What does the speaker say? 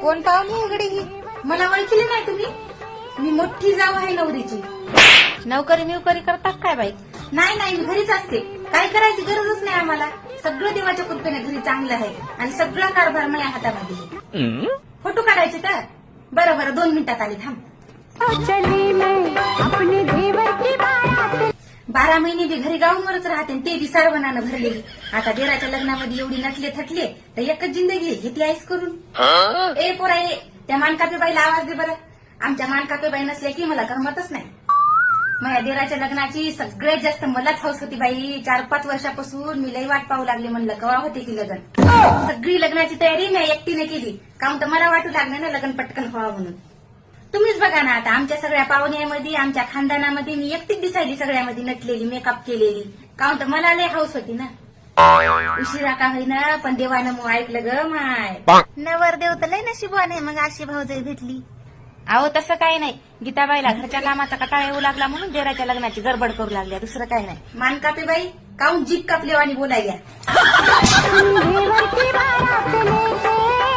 कोण पाहुणी उघडी ही? मला ओळखीले नाही तुम्ही? मी मोठी जाऊ आहे नवरीची. नोकरी मिवकरी करतात काय बाई? नाही नाही, मी घरीच असते. काय करायची गरजच नाही आम्हाला. सगळं देवाच्या कृपेने घरी चांगलं आहे आणि सगळा कारभार माझ्या हातामध्ये. फोटो काढायचे तर बरं बरं 2 मिनिटात आली, थांब. 12 महिने बी घरी गावावरच राहते, ते बी सारवणानं भरलेली. आता देराच्या लग्नामध्ये एवढी नटले थटले तर एकच जिंदगी घेतली आईस करून. ए पोरा ए, त्या मानकापे बाईला आवाज दे बरं. आमच्या मानकापे बाई नसल्या की मला करमतच नाही. माझ्या देराच्या लग्नाची सगळ्यात जास्त मलाच हौस होती बाई. 4-5 वर्षापासून मी लई वाट पाहू लागले, म्हणलं कवा होते की लग्न. सगळी लग्नाची तयारी मी एकटीने केली, काऊन तर मला वाटू लागले ना लग्न पटकन व्हावं म्हणून. तुम्हीच बघा ना आता, आमच्या सगळ्या पाहुण्यामध्ये आमच्या खानदानामध्ये मी एकटीच दिसायली सगळ्यामध्ये नटलेली, मेकअप केलेली. काऊन तर मला लई हौस होती ना. उशिरा का होईना पण देवानं मग ऐकलं ग माय. नवरदेव तर लय नशिबवाने मग अशी भाऊजाई भेटली. अहो तसं काही नाही, गीताबाईला घरच्या कामाचा कटाळा येऊ लागला म्हणून देराच्या लग्नाची गडबड करू लागल्या, दुसरं काही नाही. मानकापे बाई काऊन जीप कापलेवानी बोलायल्या.